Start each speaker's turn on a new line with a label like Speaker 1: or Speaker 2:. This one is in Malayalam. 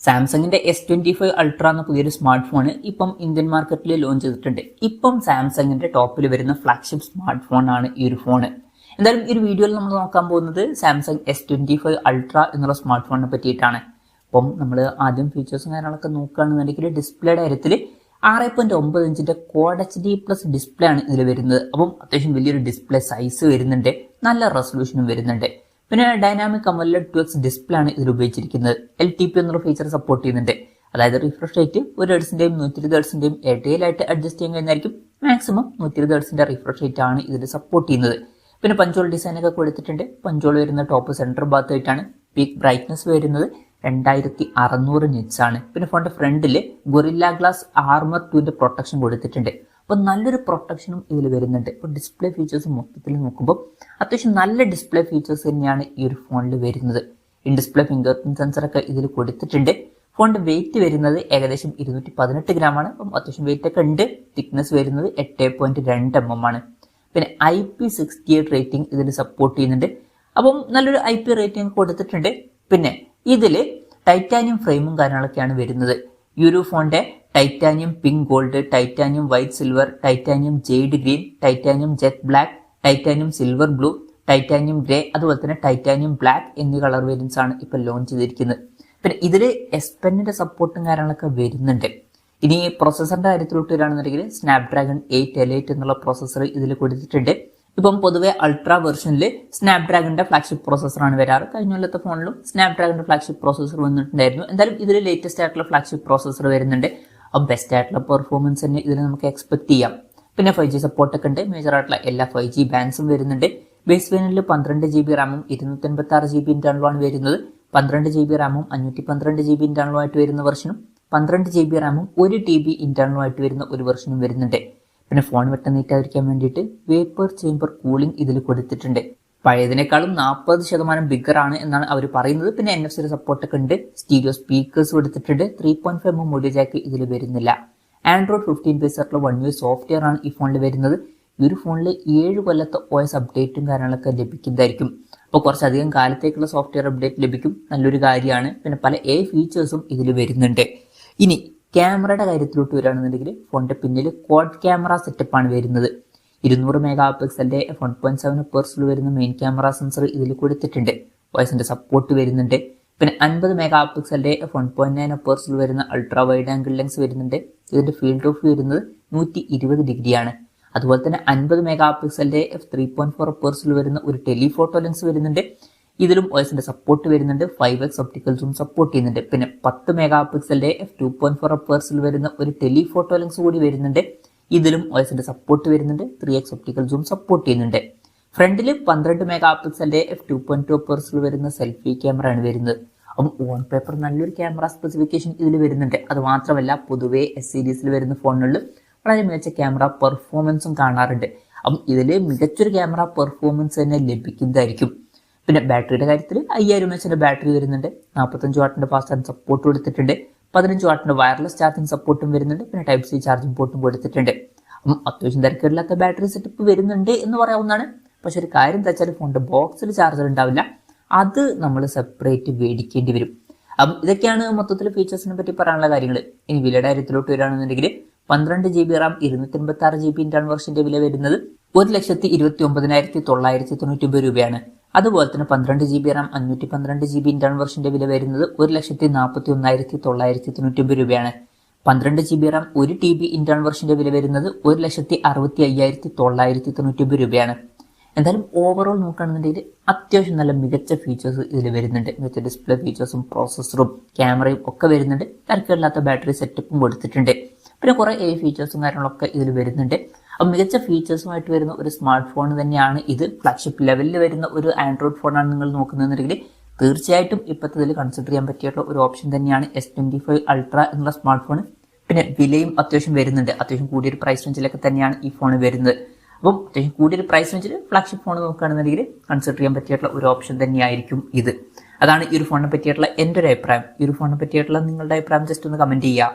Speaker 1: സാംസങ്ങിന്റെ S25 അൾട്ര എന്ന പുതിയൊരു സ്മാർട്ട് ഫോൺ ഇപ്പം ഇന്ത്യൻ മാർക്കറ്റിൽ ലോഞ്ച് ചെയ്തിട്ടുണ്ട്. ഇപ്പം സാംസങ്ങിന്റെ ടോപ്പിൽ വരുന്ന ഫ്ലാഗ്ഷിപ്പ് സ്മാർട്ട് ഫോൺ ആണ് ഈ ഒരു ഫോൺ. എന്തായാലും ഈ ഒരു വീഡിയോയിൽ നമ്മൾ നോക്കാൻ പോകുന്നത് സാംസങ് S25 അൾട്ര എന്നുള്ള സ്മാർട്ട് ഫോണിനെ പറ്റിയിട്ടാണ്. അപ്പം നമ്മൾ ആദ്യം ഫീച്ചേഴ്സും കാര്യങ്ങളൊക്കെ നോക്കുകയാണെന്നുണ്ടെങ്കിൽ ഡിസ്പ്ലേയുടെ കാര്യത്തിൽ 6.9 ഇഞ്ചിന്റെ ക്വാഡ് HD+ ഡിസ്പ്ലേ ആണ് ഇതിൽ വരുന്നത്. അപ്പം അത്യാവശ്യം വലിയൊരു ഡിസ്പ്ലേ സൈസ് വരുന്നുണ്ട്, നല്ല റെസൊല്യൂഷനും വരുന്നുണ്ട്. പിന്നെ ഡൈനാമിക് AMOLED 2X ഡിസ്പ്ലേ ആണ് ഇതിൽ ഉപയോഗിച്ചിരിക്കുന്നത്. LTP എന്നുള്ള ഫീച്ചർ സപ്പോർട്ട് ചെയ്യുന്നുണ്ട്. അതായത് റിഫ്രഷ് റേറ്റ് 1 ഹെർട്സിന്റെയും 120 ഹെർട്സിന്റെയും ഇടയിലായിട്ട് അഡ്ജസ്റ്റ് ചെയ്യാൻ കഴിയുന്നതായിരിക്കും. മാക്സിമം 120 ഹെർട്സിന്റെ റിഫ്രഷ് റേറ്റ് ആണ് ഇതിൽ സപ്പോർട്ട് ചെയ്യുന്നത്. പിന്നെ പഞ്ചോൾ ഡിസൈൻ ഒക്കെ കൊടുത്തിട്ടുണ്ട്. പഞ്ചോൾ വരുന്ന ടോപ്പ് സെന്റർ ഭാഗത്തായിട്ടാണ്. പീക്ക് ബ്രൈറ്റ്നസ് വരുന്നത് 2600 നിറ്റ്സ് ആണ്. പിന്നെ ഫോണിന്റെ ഫ്രണ്ടിൽ ഗൊറില്ല ഗ്ലാസ് ആർമർ 2ന്റെ പ്രൊട്ടക്ഷൻ കൊടുത്തിട്ടുണ്ട്. അപ്പോൾ നല്ലൊരു പ്രൊട്ടക്ഷനും ഇതിൽ വരുന്നുണ്ട്. ഇപ്പോൾ ഡിസ്പ്ലേ ഫീച്ചേഴ്സ് മൊത്തത്തിൽ നോക്കുമ്പോൾ അത്യാവശ്യം നല്ല ഡിസ്പ്ലേ ഫീച്ചേഴ്സ് തന്നെയാണ് ഈ ഒരു ഫോണിൽ വരുന്നത്. ഇൻ ഡിസ്പ്ലേ ഫിംഗർ പ്രിന്റ് സെൻസറൊക്കെ ഇതിൽ കൊടുത്തിട്ടുണ്ട്. ഫോണിന്റെ വെയിറ്റ് വരുന്നത് ഏകദേശം 218 ഗ്രാമാണ്. അപ്പം അത്യാവശ്യം വെയിറ്റ് ഒക്കെ ഉണ്ട്. തിക്നെസ് വരുന്നത് 8.2 mm ആണ്. പിന്നെ IP68 റേറ്റിംഗ് ഇതിൽ സപ്പോർട്ട് ചെയ്യുന്നുണ്ട്. അപ്പം നല്ലൊരു IP റേറ്റിംഗ് കൊടുത്തിട്ടുണ്ട്. പിന്നെ ഇതിൽ ടൈറ്റാനിയം ഫ്രെയിമും കാര്യങ്ങളൊക്കെയാണ് വരുന്നത്. ഈ ഒരു ഫോണിന്റെ titanium pink gold, titanium white silver, titanium jade green, titanium jet black, titanium silver blue, titanium grey, അതുപോലെ തന്നെ ടൈറ്റാനിയം ബ്ലാക്ക് എന്നീ കളർ വേരിയൻസ് ആണ് ഇപ്പോൾ ലോഞ്ച് ചെയ്തിരിക്കുന്നത്. പിന്നെ ഇതിൽ S Penന്റെ സപ്പോർട്ടും കാര്യങ്ങളൊക്കെ വരുന്നുണ്ട്. ഇനി പ്രോസസറിന്റെ കാര്യത്തിലോട്ട് വരികയാണെന്നുണ്ടെങ്കിൽ സ്നാപ്ഡ്രാഗൺ 8 Elite എന്നുള്ള പ്രോസസർ ഇതിൽ കൊടുത്തിട്ടുണ്ട്. ഇപ്പം പൊതുവെ അൾട്ര വെർഷനിൽ സ്നാപ്ഡ്രാഗണിന്റെ ഫ്ലാഗ്ഷിപ്പ് പ്രോസസറാണ് വരാറ്. കഴിഞ്ഞ കൊല്ലത്തെ ഫോണിലും സ്നാപ്ഡ്രാഗണിന്റെ ഫ്ലാഗ്ഷിപ്പ് പ്രോസസർ വന്നിട്ടുണ്ടായിരുന്നു. എന്തായാലും ഇതിൽ ലേറ്റസ്റ്റ് ആയിട്ടുള്ള ഫ്ലാഗ്ഷിപ്പ് പ്രോസസർ വരുന്നുണ്ട്. അപ്പോൾ ബെസ്റ്റ് ആയിട്ടുള്ള പെർഫോമൻസ് തന്നെ ഇതിൽ നമുക്ക് എക്സ്പെക്ട് ചെയ്യാം. പിന്നെ 5G സപ്പോർട്ടൊക്കെ ഉണ്ട്. മേജർ ആയിട്ടുള്ള എല്ലാ 5G ബാൻഡ്സും വരുന്നുണ്ട്. ബേസ് വേരിയന്റിൽ 12 GB റാമും 256 GB ഇന്റേണലുമാണ് വരുന്നത്. 12 GB റാമും 512 GB ഇന്റേണലുമായിട്ട് വരുന്ന വെർഷനും 12 GB റാമും 1 TB ഇന്റേണലുമായിട്ട് വരുന്ന ഒരു വെർഷനും വരുന്നുണ്ട്. പിന്നെ ഫോൺ വെട്ടം നീറ്റാതിരിക്കാൻ വേണ്ടിയിട്ട് വേപ്പർ ചേംബർ കൂളിംഗ് ഇതിൽ കൊടുത്തിട്ടുണ്ട്. പഴയതിനേക്കാളും 40% ബിഗർ ആണ് എന്നാണ് അവർ പറയുന്നത്. പിന്നെ NFC സപ്പോർട്ടൊക്കെ ഉണ്ട്. സ്റ്റീരിയോ സ്പീക്കേഴ്സ് കൊടുത്തിട്ടുണ്ട്. 3.5 mm ഓഡിയോ ജാക്ക് ഇതിൽ വരുന്നില്ല. ആൻഡ്രോയിഡ് 15 ബേസ് ആയിട്ടുള്ള 1 UI സോഫ്റ്റ്വെയർ ആണ് ഈ ഫോണിൽ വരുന്നത്. ഈ ഒരു ഫോണിൽ 7 കൊല്ലത്തെ OS അപ്ഡേറ്റും കാര്യങ്ങളൊക്കെ ലഭിക്കുന്നതായിരിക്കും. അപ്പോൾ കുറച്ചധികം കാലത്തേക്കുള്ള സോഫ്റ്റ്വെയർ അപ്ഡേറ്റ് ലഭിക്കും. നല്ലൊരു കാര്യമാണ്. പിന്നെ പല ഫീച്ചേഴ്സും ഇതിൽ വരുന്നുണ്ട്. ഇനി ക്യാമറയുടെ കാര്യത്തിലോട്ട് വരികയാണെന്നുണ്ടെങ്കിൽ ഫോണിന്റെ പിന്നിൽ ക്വാഡ് ക്യാമറ സെറ്റപ്പാണ് വരുന്നത്. 200 മെഗാപിക്സലിന്റെ f1.7 പെർസിൽ വരുന്ന മെയിൻ ക്യാമറ സെൻസർ ഇതിൽ കൊടുത്തിട്ടുണ്ട്. വോയിസിന്റെ സപ്പോർട്ട് വരുന്നുണ്ട്. പിന്നെ 50 മെഗാപിക്സലിന്റെ f1.9 പെർസിൽ വരുന്ന അൾട്രാ വൈഡ് ആംഗിൾ ലെൻസ് വരുന്നുണ്ട്. ഇതിന്റെ ഫീൽഡ് ഓഫ് വരുന്നത് 120 ഡിഗ്രിയാണ്. അതുപോലെ തന്നെ 50 മെഗാപിക്സലിന്റെ f3.4 പെർസിൽ വരുന്ന ഒരു ടെലിഫോട്ടോ ലെൻസ് വരുന്നുണ്ട്. ഇതിലും വോയിസിന്റെ സപ്പോർട്ട് വരുന്നുണ്ട്. 5x ഒപ്റ്റിക്കൽ സൂം സപ്പോർട്ട് ചെയ്യുന്നുണ്ട്. പിന്നെ 10 മെഗാപിക്സലിന്റെ f2.4 പെർസിൽ വരുന്ന ഒരു ടെലിഫോട്ടോ ലെൻസ് കൂടി വരുന്നുണ്ട്. ഇതിലും വോയിസിന്റെ സപ്പോർട്ട് വരുന്നുണ്ട്. 3x ഒപ്റ്റിക്കൽ സൂം സപ്പോർട്ട് ചെയ്യുന്നുണ്ട്. ഫ്രണ്ടിൽ 12 മെഗാപിക്സലിന്റെ f2.2 പെർസിൽ വരുന്ന സെൽഫി ക്യാമറ ആണ് വരുന്നത്. അപ്പം ഓൺ പേപ്പർ നല്ലൊരു ക്യാമറ സ്പെസിഫിക്കേഷൻ ഇതിൽ വരുന്നുണ്ട്. അത് മാത്രമല്ല പൊതുവെ S സീരീസിൽ വരുന്ന ഫോണുകളിൽ വളരെ മികച്ച ക്യാമറ പെർഫോമൻസും കാണാറുണ്ട്. അപ്പം ഇതിൽ മികച്ചൊരു ക്യാമറ പെർഫോമൻസ് തന്നെ ലഭിക്കുന്നതായിരിക്കും. പിന്നെ ബാറ്ററിയുടെ കാര്യത്തിൽ 5000 mAh ബാറ്ററി വരുന്നുണ്ട്. 45 വാട്ടിന്റെ ഫാസ്റ്റ് ചാർജ് സപ്പോർട്ട് കൊടുത്തിട്ടുണ്ട്. 15 വാട്ടിന്റെ വയർലെസ് ചാർജിങ് സപ്പോർട്ടും വരുന്നുണ്ട്. പിന്നെ Type-C ചാർജിങ് പോർട്ടും കൊടുത്തിട്ടുണ്ട്. അപ്പം അത്യാവശ്യം തിരക്കില്ലാത്ത ബാറ്ററി സെറ്റപ്പ് വരുന്നുണ്ട് എന്ന് പറയാവുന്നതാണ്. പക്ഷെ ഒരു കാര്യം എന്താ വെച്ചാൽ ഫോണിന്റെ ബോക്സിൽ ചാർജർ ഉണ്ടാവില്ല. അത് നമ്മൾ സെപ്പറേറ്റ് മേടിക്കേണ്ടി വരും. അപ്പം ഇതൊക്കെയാണ് മൊത്തത്തിൽ ഫീച്ചേഴ്സിനെ പറ്റി പറയാനുള്ള കാര്യങ്ങൾ. ഇനി വിലയുടെ കാര്യത്തിലോട്ട് വരികയാണെന്നുണ്ടെങ്കിൽ 12 GB റാം 256 GB ഇന്റേണൽ വെർഷന്റെ വില വരുന്നത് 1,29,999 രൂപയാണ്. അതുപോലെ തന്നെ 12 GB റാം 512 GB ഇന്റേണൽ വെർഷന്റെ വില വരുന്നത് 1,41,999 രൂപയാണ്. 12 GB റാം 1 TB ഇന്റേണൽ വെർഷന്റെ വില വരുന്നത് 1,65,999 രൂപയാണ്. എന്തായാലും ഓവറോൾ നോക്കുകയാണെന്നുണ്ടെങ്കിൽ അത്യാവശ്യം നല്ല മികച്ച ഫീച്ചേഴ്സ് ഇതിൽ വരുന്നുണ്ട്. മികച്ച ഡിസ്പ്ലേ ഫീച്ചേഴ്സും പ്രോസസ്സറും ക്യാമറയും ഒക്കെ വരുന്നുണ്ട്. തിരക്കില്ലാത്ത ബാറ്ററി സെറ്റപ്പും കൊടുത്തിട്ടുണ്ട്. പിന്നെ കുറേ ഫീച്ചേഴ്സും കാര്യങ്ങളൊക്കെ ഇതിൽ വരുന്നുണ്ട്. അപ്പോൾ മികച്ച ഫീച്ചേഴ്സുമായിട്ട് വരുന്ന ഒരു സ്മാർട്ട് ഫോൺ തന്നെയാണ് ഇത്. ഫ്ലാഗ്ഷിപ്പ് ലെവലിൽ വരുന്ന ഒരു ആൻഡ്രോയിഡ് ഫോണാണ് നിങ്ങൾ നോക്കുന്നതെന്നുണ്ടെങ്കിൽ തീർച്ചയായിട്ടും ഇപ്പോഴത്തെ ഇതിൽ കൺസിഡർ ചെയ്യാൻ പറ്റിയിട്ടുള്ള ഒരു ഓപ്ഷൻ തന്നെയാണ് S25 അൾട്ര എന്നുള്ള സ്മാർട്ട് ഫോൺ. പിന്നെ വിലയും അത്യാവശ്യം വരുന്നുണ്ട്. അത്യാവശ്യം കൂടിയൊരു പ്രൈസ് റേഞ്ചിലൊക്കെ തന്നെയാണ് ഈ ഫോൺ വരുന്നത്. അപ്പം അത്യാവശ്യം കൂടിയൊരു പ്രൈസ് റേഞ്ചിൽ ഫ്ലാഗ്ഷിപ്പ് ഫോൺ നോക്കുകയാണെന്നുണ്ടെങ്കിൽ കൺസിഡർ ചെയ്യാൻ പറ്റിയിട്ടുള്ള ഒരു ഓപ്ഷൻ തന്നെയായിരിക്കും ഇത്. അതാണ് ഈ ഒരു ഫോണിനെ പറ്റിയിട്ടുള്ള എൻ്റെ ഒരു അഭിപ്രായം. ഈ ഒരു ഫോണിനെ പറ്റിയിട്ടുള്ള നിങ്ങളുടെ അഭിപ്രായം ജസ്റ്റ് ഒന്ന് കമൻറ്റ് ചെയ്യുക.